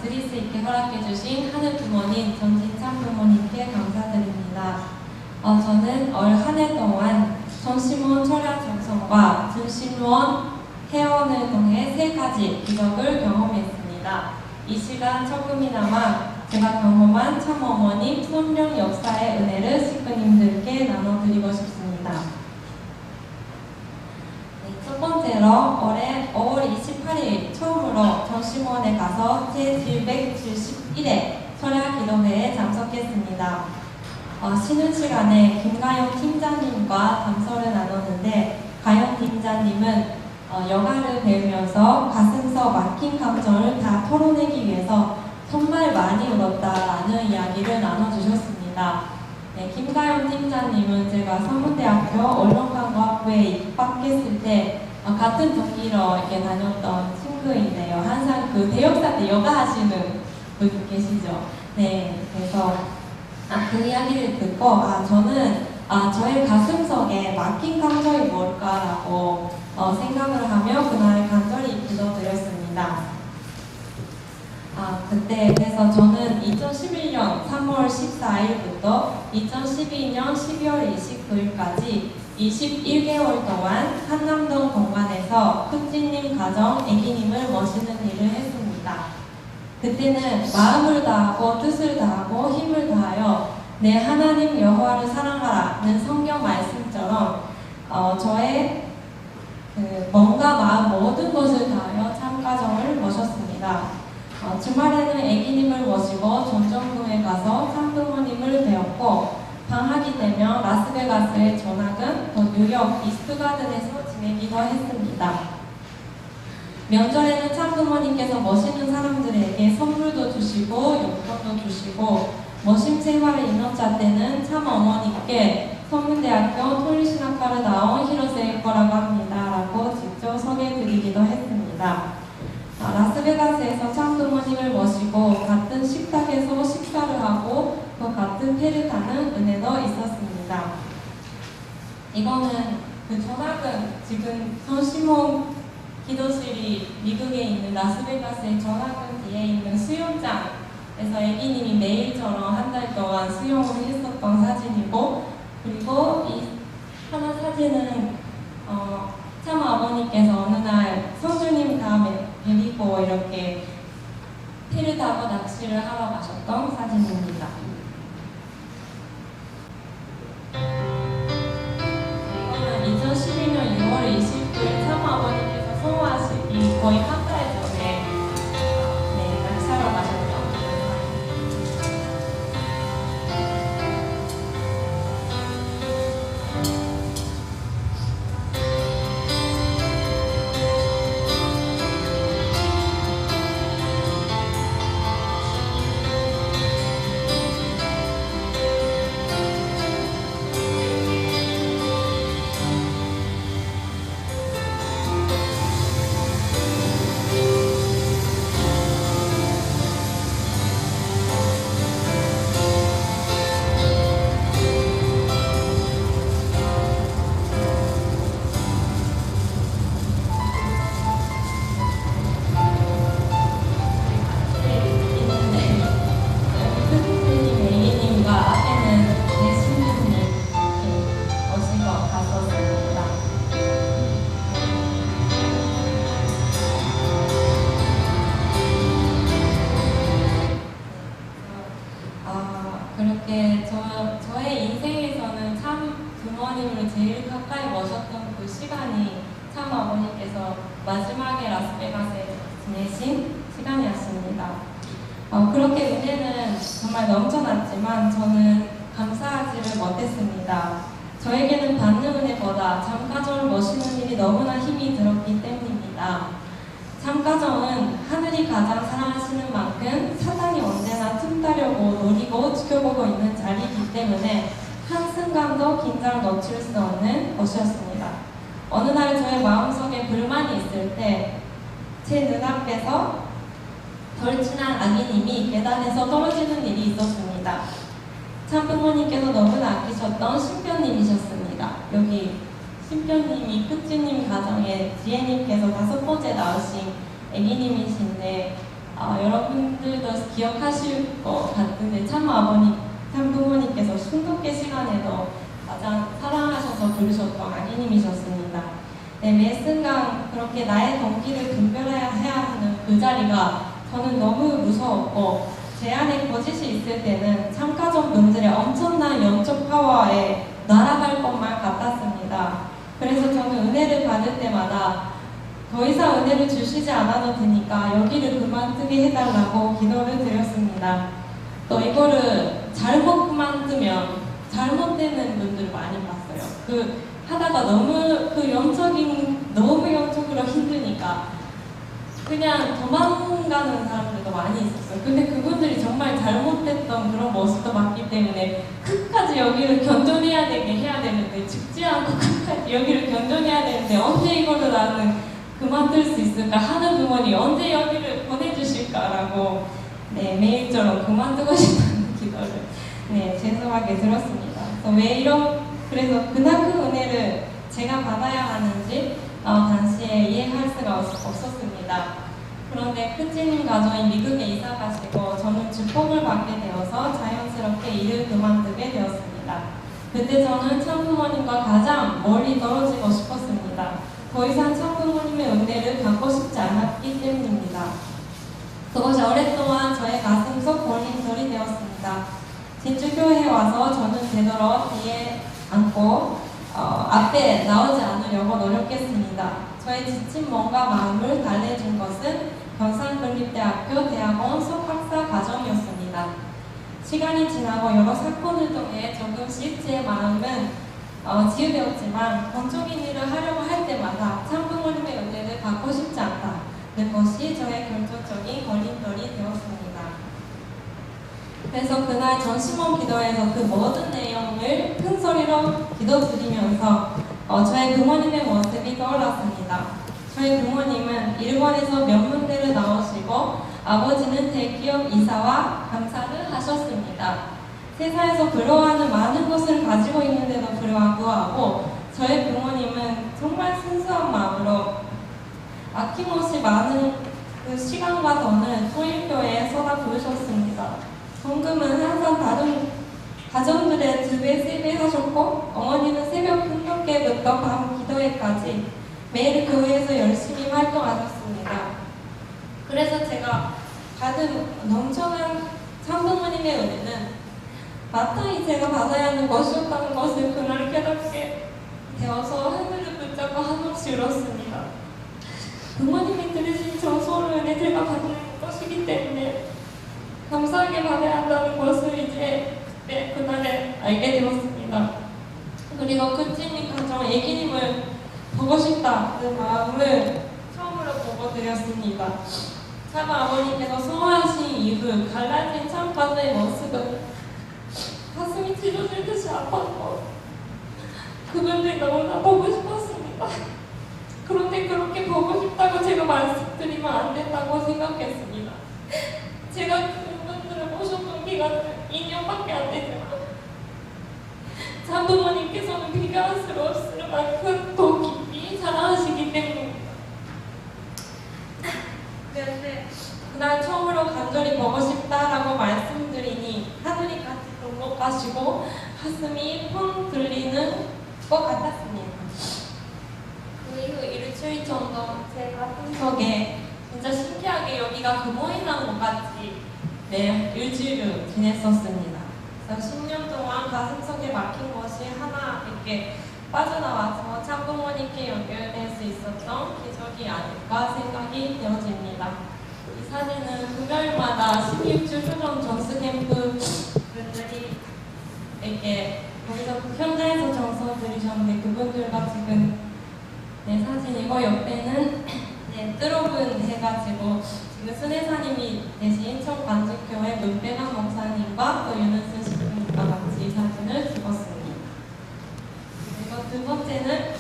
드릴 수 있게 허락해주신 하늘 부모님, 전진찬 부모님께 감사드립니다. 저는 올 한 해 동안 전시몬 철야 정성과 증신원 회원을 통해 3가지 기적을 경험했습니다. 이 시간 조금이나마 제가 경험한 참어머님 성령 역사의 은혜를 식구님들께 나눠드리고 싶습니다. 첫 번째로 올해 5월 28일 처음으로 전시원에 가서 제771회 철야 기도회에 참석했습니다. 쉬는 시간에 김가영 팀장님과 담소를 나눴는데, 가영 팀장님은 여가를 배우면서 가슴서 막힌 감정을 다 털어내기 위해서 정말 많이 울었다라는 이야기를 나눠주셨습니다. 네, 김가영 팀장님은 제가 서문대학교 언론광고학부에 입학했을 때 같은 동기로 이렇게 다녔던 친구인데요. 항상 그 대역사 때 여가 하시는 분 계시죠? 네, 그래서 그 이야기를 듣고 저는 저의 가슴속에 막힌 감정이 뭘까라고 생각을 하며 그날 간절히 기도드렸습니다. 그래서 저는 2011년 3월 14일부터 2012년 12월 29일까지 21개월 동안 한남동 공간에서 큰지님 가정 애기님을 모시는 일을 했습니다. 그때는 마음을 다하고 뜻을 다하고 힘을 다하여 내 하나님 여호와를 사랑하라는 성경 말씀처럼 저의 몸과 마음 모든 것을 다하여 참가정을 모셨습니다. 주말에는 애기님을 모시고 전정부에 가서 참부모님을 배웠고, 방학이 되면 라스베가스의 전학은 또 뉴욕 이스트가든에서 지내기도 했습니다. 명절에는 참부모님께서 모시는 사람들에게 선물도 주시고 용돈도 주시고, 모심 생활을 인업자 때는 참어머니께 서문대학교 통일신학과를 나온 히로세일 거라고 합니다 라고 직접 소개해드리기도 했습니다. 라스베가스에서 참부모님을 모시고 같은 식탁에서 식사를 하고 또 같은 배를 타는 은혜도 있었습니다. 이거는 전학은 지금 전시몬 기도실이 미국에 있는 라스베가스의 전학은 뒤에 있는 수영장에서 애기님이 매일처럼 한 달 동안 수영을 했었던 사진이고, 그리고 이 하나 사진은 참 아버님께서 어느 날 성주님 다음에 데리고 이렇게 배를 타고 낚시를 하러 가셨던 사진입니다. 이거는 2012년 6월 29일 참 아버님께서 성화하시기 거의 한 달 전에 낚시하러 가셨던 그렇게 저의 인생에서는 참 부모님을 제일 가까이 모셨던 그 시간이 참 아버님께서 마지막에 라스베가스에 지내신 시간이었습니다. 그렇게 은혜는 정말 넘쳐났지만 저는 감사하지를 못했습니다. 저에게는 받는 은혜보다 참가정을 모시는 일이 너무나 힘이 들었기 때문입니다. 참가정은 하늘이 가장 사랑하시는 만큼 사단이 언제나 틈타려고 노리고 지켜보고 있는 자리이기 때문에 한순간도 긴장을 놓칠 수 없는 곳이었습니다. 어느 날 저의 마음속에 불만이 있을 때 제 눈앞에서 덜 친한 아기님이 계단에서 떨어지는 일이 있었습니다. 참부모님께서 너무나 아끼셨던 신표님이셨습니다. 여기 신표님이 끝지님 가정에 지혜님께서 5번째 낳으신 아기님이신데 여러분들도 기억하실 것 같은데 참부모님께서 순독계 시간에도 가장 사랑하셔서 부르셨던 아기님이셨습니다. 네, 매 순간 그렇게 나의 동기를 분별해야 하는 그 자리가 저는 너무 무서웠고, 제 안에 거짓이 있을 때는 참가자분들의 엄청난 영적 파워에 날아갈 것만 같았습니다. 그래서 저는 은혜를 받을 때마다 더 이상 은혜를 주시지 않아도 되니까 여기를 그만두게 해달라고 기도를 드렸습니다. 또 이거를 잘못 그만두면 잘못되는 분들 많이 봤어요. 하다가 너무 영적으로 힘드니까 그냥 도망가는 사람들도 많이 있었어요. 근데 그분들이 정말 잘못됐던 그런 모습도 봤기 때문에 끝까지 여기를 견뎌내야 되게 해야 되는데, 죽지 않고 끝까지 여기를 견뎌내야 되는데 언제 이거를 나는 그만둘 수 있을까 하는 부모님, 언제 여기를 보내주실까라고 매일처럼 그만두고 싶다는 기도를 죄송하게 들었습니다. 그래서 그날 그 은혜를 제가 받아야 하는지 당시에 이해할 수가 없었습니다. 그런데 큰지님 가족이 미국에 이사 가시고 저는 축복을 받게 되어서 자연스럽게 일을 그만두게 되었습니다. 그때 저는 참부모님과 가장 멀리 떨어지고 싶었습니다. 더 이상 참부모님의 은혜를 받고 싶지 않았기 때문입니다. 그것이 오랫동안 저의 가슴속 걸림돌이 되었습니다. 진주교회에 와서 저는 되도록 뒤에 앉고 앞에 나오지 않으려고 노력했습니다. 저의 지친 몸과 마음을 달래준 것은 경상국립대학교 대학원 석학사 과정이었습니다. 시간이 지나고 여러 사건을 통해 조금씩 제 마음은 지우되었지만 건축인 일을 하려고 할 때마다 참부모님의 은혜를 받고 싶지 않다는 것이 저의 결정적인 걸림돌이 되었습니다. 그래서 그날 전심원 기도에서 그 모든 내용을 큰 소리로 기도드리면서 저의 부모님의 모습이 떠올랐습니다. 저희 부모님은 일본에서 명문대를 나오시고 아버지는 대기업 이사와 감사를 하셨습니다. 세상에서 부러워하는 많은 것을 가지고 있는데도 불구하고 저희 부모님은 정말 순수한 마음으로 아낌없이 많은 그 시간과 돈을 소일교회에 쏟아부으셨습니다. 헌금은 항상 다른 가정들의 2배, 3배 하셨고 어머니는 새벽 풍경계부터 밤 기도회까지 매일 교회에서 열심히 활동하셨습니다. 그래서 제가 받은 넘쳐난 참부모님의 은혜는 마땅히 제가 받아야 하는 것이었다는 것을 그날 깨닫게 되어서 하늘을 붙잡고 한없이 울었습니다. 부모님이 들으신 저 소를 은혜 제가 받는 것이기 때문에 감사하게 받아야 한다는 것을 이제 그날에 알게 되었습니다. 그리고 큰지님 가정 애기님을 보고 싶다는 마음을 처음으로 보고 드렸습니다. 참 아버님께서 소화하신 이후 갈라진 참가의 모습은 가슴이 찢어질 듯이 아팠고 그분들이 너무나 보고 싶었습니다. 그런데 그렇게 보고 싶다고 제가 말씀드리면 안 된다고 생각했습니다. 제가 그분들을 모셨던 기간은 2년밖에 안 되지만 참부모님께서는 비교할 수 없을 만큼 더 깊이 사랑하시기 때문입니다. 그런데 그날 처음으로 간절히 보고 싶다라고 말씀드리니 하늘이 같이 동lok하시고 가슴이 펑 들리는 것 같았습니다. 그 이후 일주일 정도 제 가슴속에 진짜 신기하게 여기가 금오이 난 것 같이 일주일을 지냈었습니다. 그래서 10년 동안 가슴속에 막힌 것이 하나 이렇게 빠져나와서 참부모님께 연결될 수 있었던 기적이 아닐까 생각이 되어집니다. 이 사진은 금요일마다 16주 휴전 정수 캠프 분들이 이렇게 거기서 현장에서 정서 들으셨는데 그분들과 지금 사진이고 옆에는 뜰업은 해가지고 지금 순회사님이 되신 청관직교회 문배강 목사님과 또 윤은순 신부님과 같이 사진을 찍었습니다. 그리고 두 번째는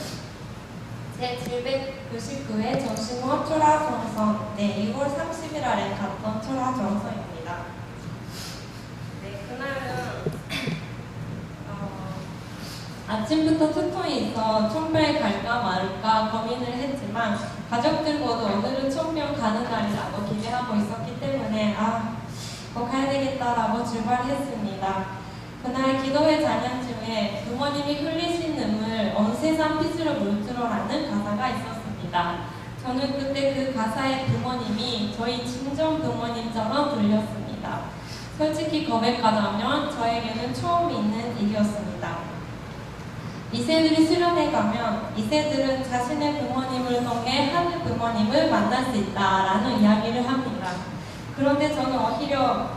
제 799회 정신원 초라정선 2월 30일에 갔던 초라정선입니다. 그날은 아침부터 투통이 있어 총별 갈까 말까 고민을 했지만 가족들 모두 오늘은 총명 가는 날이라고 기대하고 있었기 때문에 때문에 꼭 가야 되겠다라고 출발했습니다. 그날 기도회 찬양 중에 부모님이 흘리신 눈물 온 세상 핏으로 물들어라는 가사가 있었습니다. 저는 그때 그 가사의 부모님이 저희 친정 부모님처럼 들렸습니다. 솔직히 고백하자면 저에게는 처음 있는 일이었습니다. 2세들이 수련회 가면 2세들은 자신의 부모님을 통해 하늘 부모님을 만날 수 있다라는 이야기를 합니다. 그런데 저는 오히려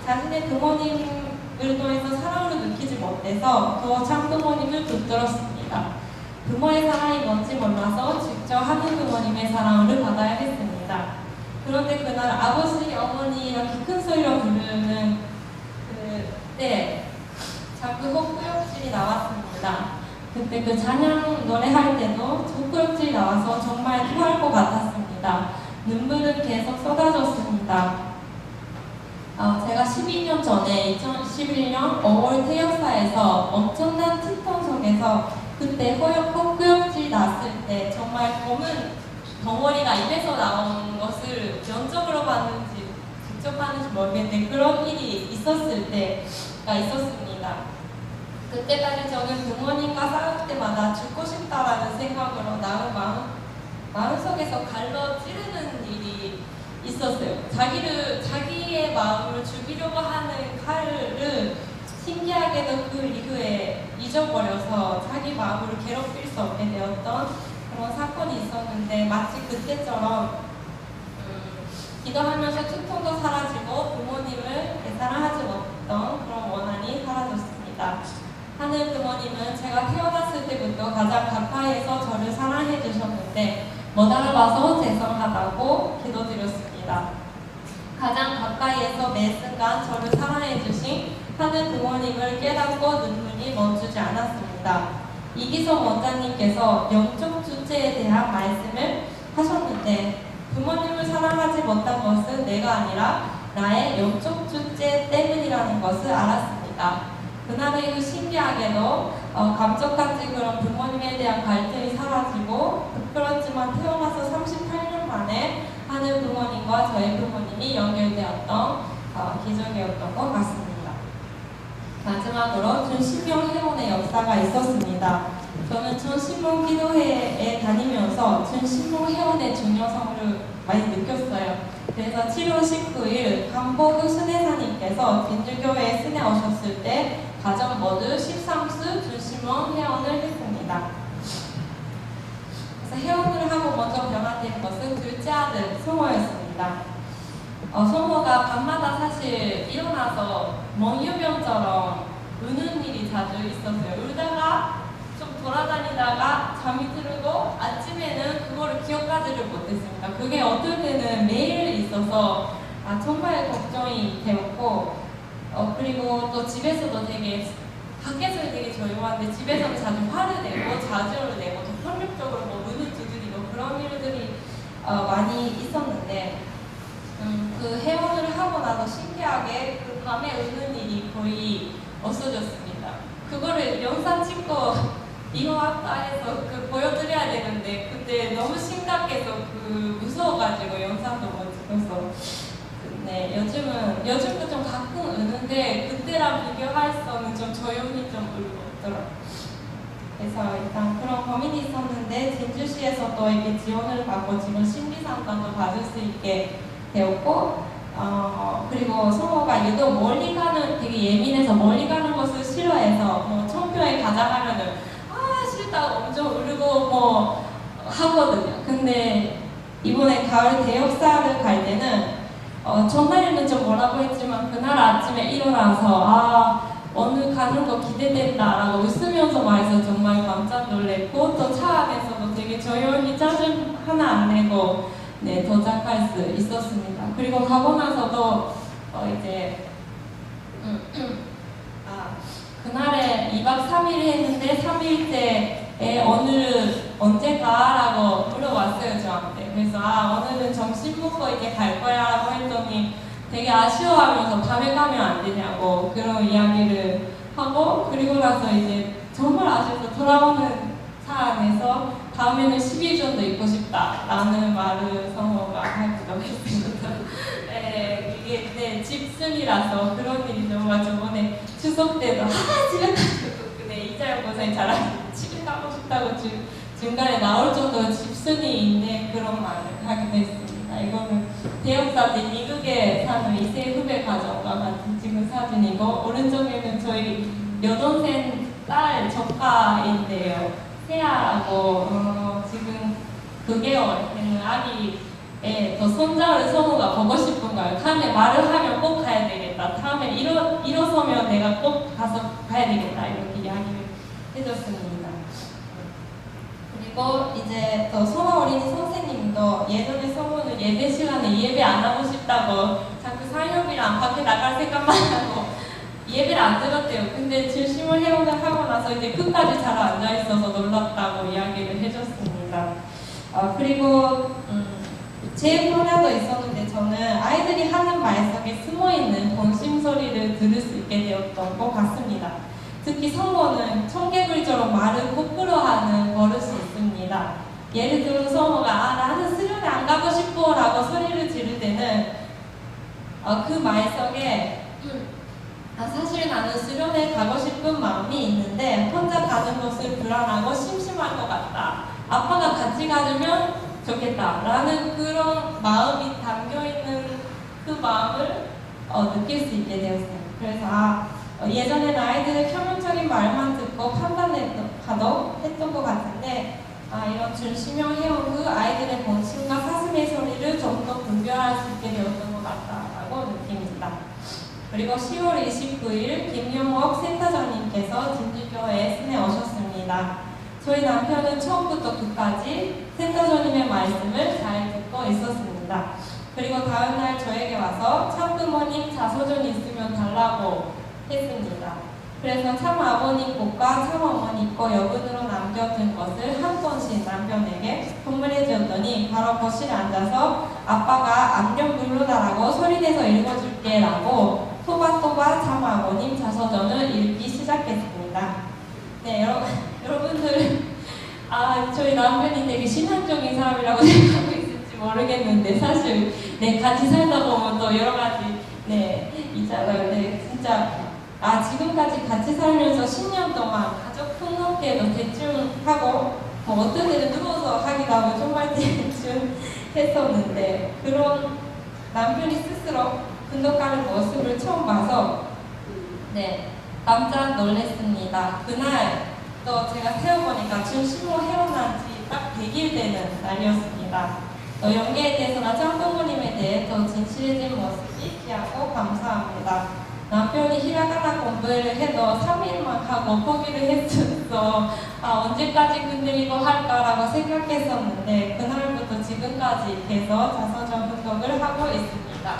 자신의 부모님을 통해서 사랑을 느끼지 못해서 더 장부모님을 붙들었습니다. 부모의 사랑이 뭔지 몰라서 직접 하늘 부모님의 사랑을 받아야 했습니다. 그런데 그날 아버지, 어머니 이렇게 큰 소리로 부르는 그때 자꾸 헛구역질이 나왔습니다. 그때 그 찬양 노래할 때도 헛구역질이 나와서 정말 토할 것 같았습니다. 눈물은 계속 쏟아졌습니다. 제가 12년 전에 2011년 5월 태역사에서 엄청난 티톤 속에서 그때 헛구역질 났을 때 정말 검은 덩어리가 입에서 나온 것을 면적으로 봤는지 직접 봤는지 모르겠는데 그런 일이 있었을 때가 있었습니다. 그때까지 저는 부모님과 싸울 때마다 죽고 싶다라는 생각으로 나의 마음속에서 갈로 찌르는 일이 있었어요. 자기의 마음을 죽이려고 하는 칼을 신기하게도 그 이후에 잊어버려서 자기 마음을 괴롭힐 수 없게 되었던 그런 사건이 있었는데 마치 그때처럼 기도하면서 두통도 사라지고 부모님을 사랑하지 못했던 그런 원한이 사라졌습니다. 하늘 부모님은 제가 태어났을 때부터 가장 가까이에서 저를 사랑해 주셨는데 못 알아봐서 죄송하다고 기도드렸습니다. 가장 가까이에서 매 순간 저를 사랑해 주신 하늘 부모님을 깨닫고 눈물이 멈추지 않았습니다. 이기성 원장님께서 영적 주체에 대한 말씀을 하셨는데 부모님을 사랑하지 못한 것은 내가 아니라 나의 영적 주체 때문이라는 것을 알았습니다. 그날 이후 신기하게도 감쪽같이 그런 부모님에 대한 갈등이 사라지고 부끄럽지만 태어나서 38년 만에 하늘 부모님과 저희 부모님이 연결되었던 기적이었던 것 같습니다. 마지막으로 준신명 회원의 역사가 있었습니다. 저는 준신명 기도회에 다니면서 준신명 회원의 중요성을 많이 느꼈어요. 그래서 7월 19일 강보구 순회사님께서 진주교회에 순회 오셨을 때 가정 모두 13수 준신명 회원을 했습니다. 그래서 회원을 하고 먼저 변화된 것은 둘째 아들 성호였습니다. 성호가 밤마다 사실 일어나서 멍유병처럼 우는 일이 자주 있었어요. 울다가 좀 돌아다니다가 잠이 들고 아침에는 그거를 기억하지를 못했습니다. 그게 어떨 때는 매일 있어서 정말 걱정이 되었고 그리고 또 집에서도 되게 밖에서는 되게 조용한데 집에서는 자주 화를 내고 자주를 내고 또 폭력적으로 문을 두드리고 그런 일들이 많이 있었는데 그 회원을 하고 나서 신기하게 그 밤에 우는 일이 거의 없어졌습니다. 그거를 영상 찍고 이호학과에서 보여드려야 되는데 그때 너무 심각해서 무서워가지고 영상도 못 찍어서 네, 요즘도 좀 가끔 우는데 그때랑 비교할 수는 좀 조용히 좀 울고 있더라고요. 그래서 일단 그런 고민이 있었는데 진주시에서 또 이렇게 지원을 받고 지금 심리상담도 받을 수 있게 되었고 그리고 성호가 유독 멀리 가는 되게 예민해서 멀리 가는 것을 싫어해서 청평에 가자 하면은 싫다고 엄청 울고 하거든요. 근데 이번에 가을 대역사를 갈 때는 전날에는 좀 뭐라고 했지만 그날 아침에 일어나서 오늘 가는 거 기대된다라고 웃으면서 말해서 정말 깜짝 놀랐고 또 차 안에서도 되게 조용히 짜증 하나 안 내고 네, 도착할 수 있었습니다. 그리고 가고 나서도 이제 그날에 2박 3일 했는데 3일째에 오늘 언제 가라고 물어봤어요 저한테. 그래서 오늘은 점심 먹고 이제 갈 거야라고 했더니 되게 아쉬워하면서 밤에 가면 안 되냐고 그런 이야기를 하고 그리고 나서 이제 정말 아쉬워서 돌아오는 차 안에서 다음에는 10일 정도 있고 싶다라는 말을 성호가 하기도 했습니다. 네, 이게 네, 집순이라서 그런 일이 정말 저번에 추석 때도 집에 가서 네, 이자영 고생이 잘하고 집에 가고 싶다고 중간에 나올 정도로 집순이인데 그런 말을 하기도 했습니다. 이거는 대역사진 미국에 사는 2세 후배 가정과 같은 지금 사진이고 오른쪽에는 저희 여동생 딸 조카인데요. 세아하고 지금 9개월 되는 아기에 더 손자를 성우가 보고 싶은 거예요. 다음에 말을 하면 꼭 가야 되겠다. 다음에 일어서면 내가 꼭 가서 가야 되겠다. 이렇게 이야기를 해줬습니다. 그리고 이제 또 성화 어린이 선생님도 예전에 성우는 예배 시간에 예배 안 하고 싶다고 자꾸 사역이랑 밖에 나갈 생각만 하고 예배를 안 들었대요. 근데 질심을 회원을 하고 나서 이제 끝까지 잘 앉아있어서 놀랍다고 이야기를 해줬습니다. 그리고 제 분야도 있었는데 저는 아이들이 하는 말 속에 숨어있는 본심 소리를 들을 수 있게 되었던 것 같습니다. 특히 성모는 청개구리처럼 말을 부끄러워하는 버릇이 있습니다. 예를 들어 성모가 나는 수련회 안 가고 싶어 라고 소리를 지를 때는 그 말 속에 사실 나는 수련회 가고 싶은 마음이 있는데 혼자 가는 것을 불안하고 심심할 것 같다. 아빠가 같이 가주면 좋겠다 라는 그런 마음이 담겨있는 그 마음을 느낄 수 있게 되었어요. 그래서 예전에는 아이들의 표면적인 말만 듣고 판단하도 했던 것 같은데 이런 준심형 해온 후 아이들의 본심과 사슴의 소리를 좀 더 분별할 수 있게 되었던 것 같다고 느낍니다. 그리고 10월 29일 김용옥 센터장님께서 진주교회에 순회 오셨습니다. 저희 남편은 처음부터 끝까지 센터장님의 말씀을 잘 듣고 있었습니다. 그리고 다음날 저에게 와서 참부모님 자서전 있으면 달라고 했습니다. 그래서 참아버님 것과 참어머니 거 여분으로 남겨둔 것을 한 권씩 남편에게 선물해 주었더니 바로 거실에 앉아서 아빠가 앞면 물러나라고 소리내서 읽어줄게 라고 토바토바 참아버님 자서전을 읽기 시작했습니다. 네, 여러분들 저희 남편이 되게 신앙적인 사람이라고 생각하고 있을지 모르겠는데 사실 같이 살다 보면 또 여러 가지 있잖아요. 진짜 지금까지 같이 살면서 10년 동안 가족 폭넓게도 대충 하고 어떤 때는 누워서 하기도 하고 정말 대충 했었는데 그런 남편이 스스로 분독하는 모습을 처음 봐서 깜짝 놀랐습니다. 그날 또 제가 세어보니까 준심으로 헤어난 지 딱 100일 되는 날이었습니다. 또 연계에 대해서나 짱부모님에 대해 더 진실해진 모습이 귀하고 감사합니다. 남편이 히라가나 공부를 해도 3일만 하고 포기를 했었어. 언제까지 근데 이거 할까라고 생각했었는데 그날부터 지금까지 계속 자서전 분독을 하고 있습니다.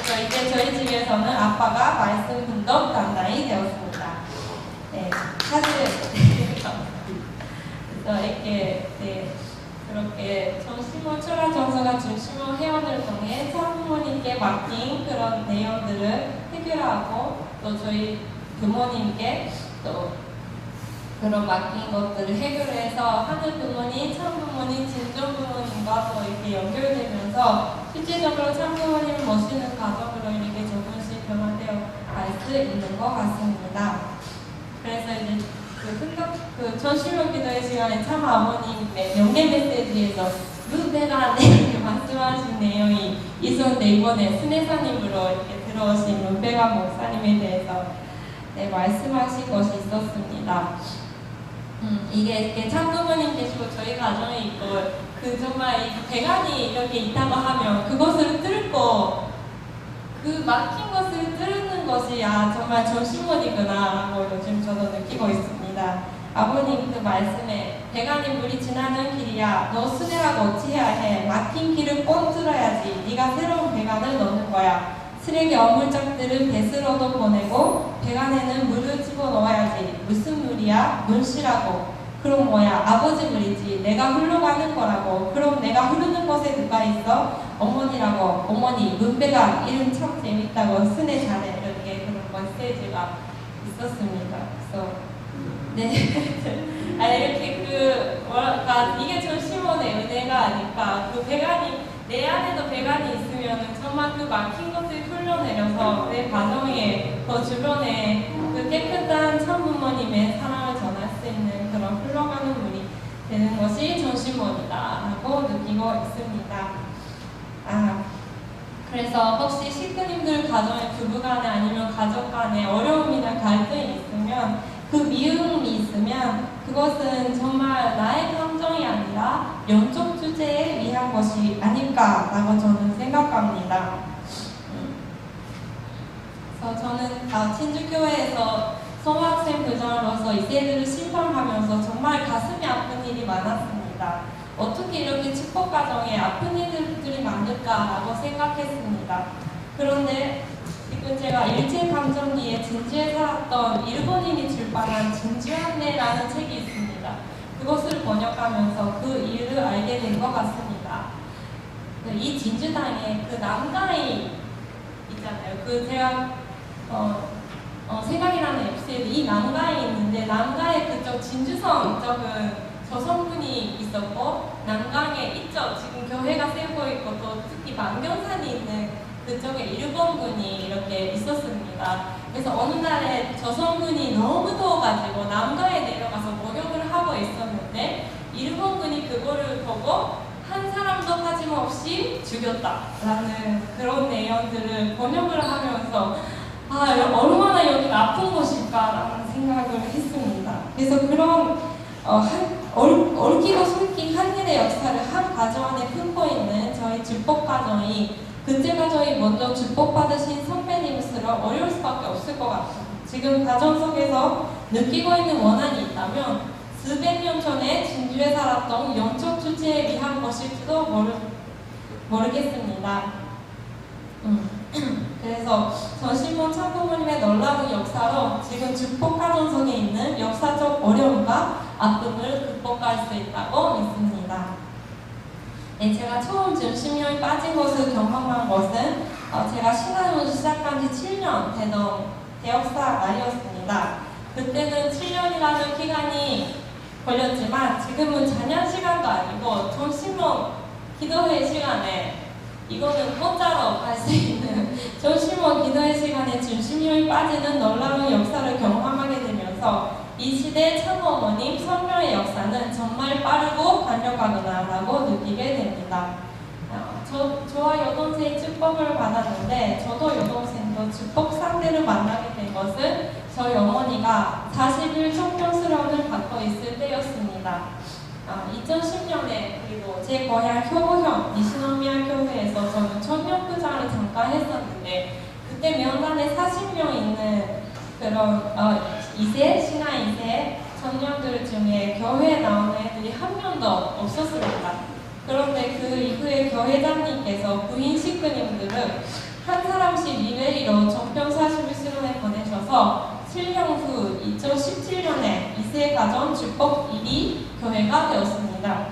그래서 이제 저희 집에서는 아빠가 말씀 분독 담당이 되었습니다. 사실 그래서 이렇게 그렇게 전심원 철학 정서가 중심원 회원을 통해 참부모님께 맡긴 그런 내용들을 해결하고 또 저희 부모님께 또 그런 맡긴 것들을 해결해서 하늘 부모님, 참부모님, 진정 부모님과 또 이렇게 연결되면서 실질적으로 참부모님을 모시는 가정으로 이렇게 조금씩 변화되어 갈 수 있는 것 같습니다. 그래서 이제 전심원 기도의 시간에 참 아버님의 명예 메시지에서 루베가 말씀하신 내용이 있었는데 이번에 순회사님으로 이렇게 들어오신 루베가 목사님에 대해서 말씀하신 것이 있었습니다. 이게 이렇게 참부모님 계시고 저희 가정에 있고 정말 이 배관이 이렇게 있다고 하면 그것을 뚫고 그 막힌 것을 뚫는 것이 정말 전심원이구나 라고 요즘 저도 느끼고 있습니다. 아버님 그 말씀에 배관이 물이 지나는 길이야. 너 순회라고 어찌해야 해. 막힌 길을 꼭 뚫어야지. 네가 새로운 배관을 넣는 거야. 쓰레기 어물짝들을 배스로도 보내고 배관에는 물을 집어넣어야지. 무슨 물이야? 물씨라고. 그럼 뭐야? 아버지 물이지. 내가 흘러가는 거라고. 그럼 내가 흐르는 곳에 누가 있어? 어머니라고. 어머니 문배관 이름 참 재밌다고. 순회 잘해. 이렇게 그런 메시지가 있었습니다. 그래서 네. 아, 이렇게 뭐랄까, 이게 전시몬의 은혜가 아닐까. 그 배관이, 내 안에도 배관이 있으면 정말 그 막힌 것을 흘러내려서 내 가정에, 그 주변에 그 깨끗한 참부모님의 사랑을 전할 수 있는 그런 흘러가는 물이 되는 것이 전시몬이다라고 느끼고 있습니다. 그래서 혹시 식구님들 가정에 부부간에 아니면 가족간에 어려움이나 갈등이 있으면 그 미움이 있으면 그것은 정말 나의 감정이 아니라 영적 주제에 위한 것이 아닐까라고 저는 생각합니다. 그래서 저는 진주교회에서 성학생 교장으로서 이 세대를 심판하면서 정말 가슴이 아픈 일이 많았습니다. 어떻게 이렇게 축복 가정에 아픈 일들이 많을까라고 생각했습니다. 그런데 지금 제가 일제감정기에 진주에 살았던 일본인이 출판한 진주한내라는 책이 있습니다. 그것을 번역하면서 그 이유를 알게 된 것 같습니다. 이 진주 땅에 그 남가이 있잖아요. 그 제가 생각이 나는 에피소드, 이 남가에 있는데 남가에 그쪽 진주성 쪽은 조선군이 있었고 남강에 이쪽 지금 교회가 세우고 있고 또 특히 만경산이 있는 그쪽에 일본군이 이렇게 있었습니다. 그래서 어느 날에 조선군이 너무 더워가지고 남가에 내려가서 목욕을 하고 있었는데 일본군이 그거를 보고 한 사람도 빠짐없이 죽였다라는 그런 내용들을 번역을 하면서 얼마나 여기가 아픈 곳일까라는 생각을 했습니다. 그래서 그런 얽히고 설킨 한일의 역사를 한 가정 안에 품고 있는 저희 주복 가정이 그때 가정이 먼저 주복 받으신 선배님일수록 어려울 수밖에 없을 것 같아요. 지금 가정 속에서 느끼고 있는 원한이 있다면 수백 년 전에 진주에 살았던 영적 주제에 위한 것일지도 모르겠습니다. 그래서 전시몬 참부모님의 놀라운 역사로 지금 주복 가정 속에 있는 역사적 어려움과 아픔을 극복할 수 있다고 믿습니다. 네, 제가 처음 전심령에 빠진 것을 경험한 것은 제가 신앙을 시작한 지 7년 되던 대역사 날이었습니다. 그때는 7년이라는 기간이 걸렸지만 지금은 잔양 시간도 아니고 전심령 기도회 시간에 이거는 공짜로 갈 수 있는 전심원 기도회 시간에 전심령이 빠지는 놀라운 역사를 경험하게 되면서 이 시대 참어머님 성령의 역사는 정말 빠르고 강력하구나라고 느끼게 됩니다. 저와 여동생이 축복을 받았는데 저도 여동생도 축복 상대를 만나게 된 것은 저희 어머니가 40일 청평수련을 받고 있을 때였습니다. 2010년에 그리고 제 고향 효고현 니시노미야 교회에서 저는 청년부장을 잠깐 했었는데 그때 명단에 40명 있는 그런 2세, 신화 2세 청년들 중에 교회에 나오는 애들이 한 명도 없었습니다. 그런데 그 이후에 교회장님께서 부인 식구님들을 한 사람씩 리레이로 정평 41수련에 보내셔서 7년 후 2017년에 2세 가정 주복 1위 교회가 되었습니다.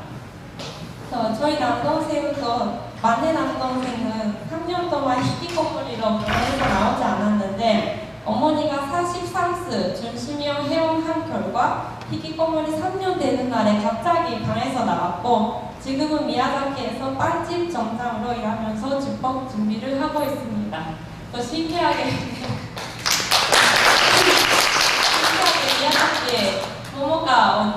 저희 남동생도 막내 남동생은 3년 동안 희귀거머리로 병원에서 나오지 않았는데 어머니가 43스 준심형 해원한 결과 희귀거머리 3년 되는 날에 갑자기 방에서 나왔고 지금은 미야자키에서 빵집 정상으로 일하면서 주복 준비를 하고 있습니다. 또 신기하게 미야자키에 모모가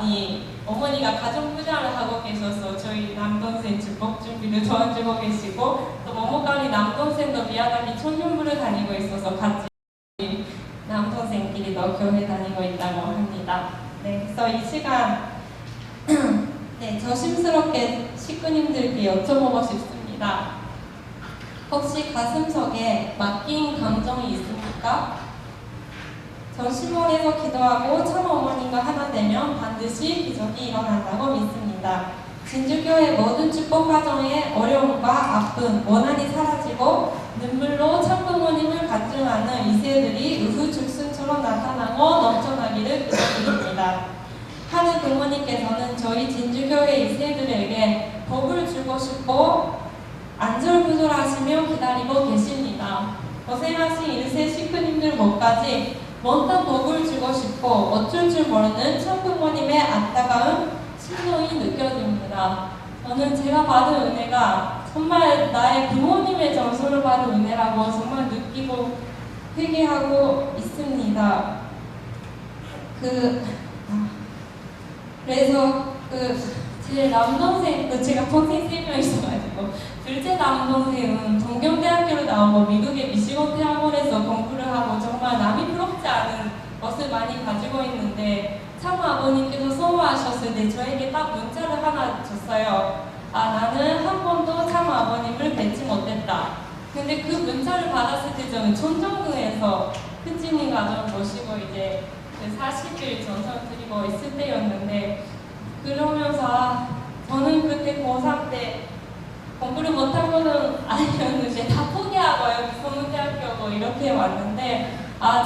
어머니가 가정부장을 하고 계셔서 저희 남동생 주복 준비를 도와주고 계시고 또 모모가리 남동생도 미야자키 청년부를 다니고 있어서 같이 남동생끼리도 교회 다니고 있다고 합니다. 네, 그래서 이 시간 네, 조심스럽게 식구님들께 여쭤보고 싶습니다. 혹시 가슴속에 맡긴 감정이 있습니까? 전시몬에서 기도하고 참어머님과 하나 되면 반드시 기적이 일어난다고 믿습니다. 진주교회 모든 축복 가정의 어려움과 아픔, 원한이 사라지고 눈물로 참부모님을 간증하는 이세들이 의후죽순처럼 나타나고 넘쳐나기를 기도드립니다. 하늘 부모님께서는 저희 진주교회 이세들에게 복을 주고 싶고 안절부절하시며 기다리고 계십니다. 고생하신 1세 식구님들 목까지 먼 복을 주고 싶고 어쩔 줄 모르는 참부모님의 안타까운 심정이 느껴집니다. 저는 제가 받은 은혜가 정말 나의 부모님의 정서를 받은 은혜라고 정말 느끼고 회개하고 있습니다. 그래서 제 남동생, 제가 동생 3명 있어가지고 둘째 남동생은 동경대학교를 나오고 미국의 미시건 대학원에서 공부를 하고 정말 남이 부럽지 않은 것을 많이 가지고 있는데 참 아버님께서 소모하셨을 때 저에게 딱 문자를 하나 줬어요. 나는 한 번도 참 아버님을 뵙지 못했다. 근데 그 문자를 받았을 때 저는 촌정동에서 큰지님 가족을 모시고 이제 40일 전설 드리고 있을 때였는데 그러면서 저는 그때 고3 때 공부를 못한 거는 아니었는데 다 포기하고 여기 서문대학교고 이렇게 왔는데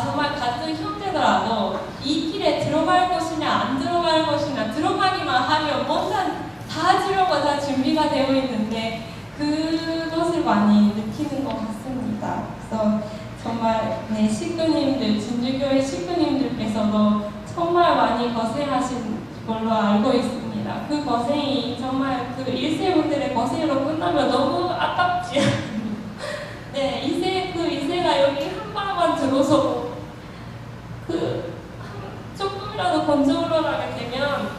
정말 같은 형제더라도 이 길에 들어갈 것이냐 안 들어갈 것이냐 들어가기만 하면 뭔가 다 하지려고 다 준비가 되어 있는데 그것을 많이 느끼는 것 같습니다. 그래서 정말 식구님들, 진주교회 식구님들께서도 정말 많이 고생하신 걸로 알고 있습니다. 그 고생이 정말 그 1세분들의 고생으로 끝나면 너무 아깝지 않습니까? 네, 그 2세가 여기 한 방만 들어서 조금이라도 건져올라가게 되면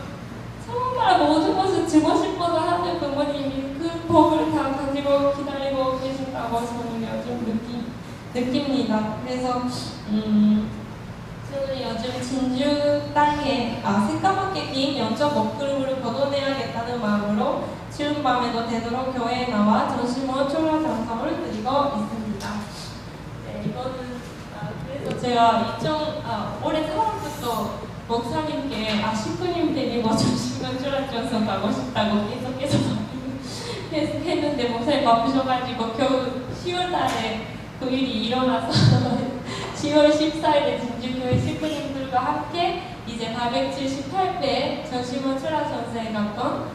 정말 모든 것을 주고 싶어서 하는 부모님이 그 복을 다 가지고 기다리고 계신다고 저는 요즘 느낍니다. 그래서 저는 요즘 진주 땅에 새까맣게 긴 영적 먹구름을 걷어내야겠다는 마음으로 추운 밤에도 되도록 교회에 나와 전심원 초라 장성을 드리고 있습니다. 네, 이거는 그래서 제가 올해 3월부터 목사님께 식구님 데리고 전심원 초라 장성 가고 싶다고 계속해서 했는데 목사님 바쁘셔가지고 겨우 10월달에 그 일이 일어나서 10월 14일에 진주교회 식구님들과 함께 이제 478회 전심원 출하 전세에 갔던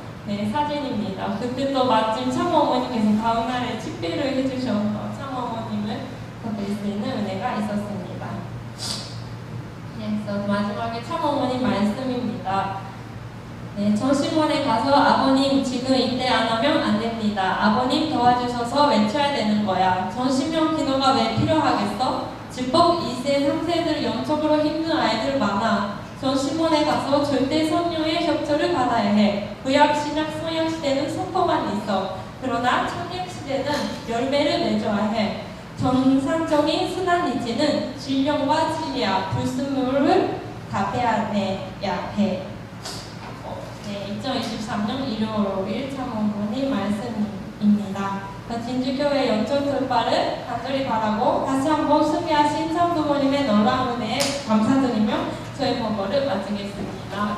사진입니다. 그때 또 마침 참어머니께서 다음날에 집회를 해주셔서 참어머님을 뵐 수 있는 은혜가 있었습니다. 그래서 마지막에 참어머니 말씀입니다. 전심원에 가서 아버님 지금 이때 안 하면 안 됩니다. 아버님 도와주셔서 외쳐야 되는 거야. 전심원 기도가 왜 필요하겠어? 집법 2세, 3세들 영적으로 힘든 아이들 많아. 전심원에 가서 절대 성령의 협조를 받아야 해. 구약, 신약, 성약 시대는 선포만 있어. 그러나 천약 시대는 열매를 맺어야 해. 정상적인 순환 이치는 진령과 진리야 불순물을 다 빼앗아야 해. 2023년 일요일 5일 참어머니 말씀입니다. 진주교회 영적 돌파를 간절히 바라고 다시 한번 수비하신 참부모님의 놀라운 은혜에 감사드리며 저의 본거를 마치겠습니다.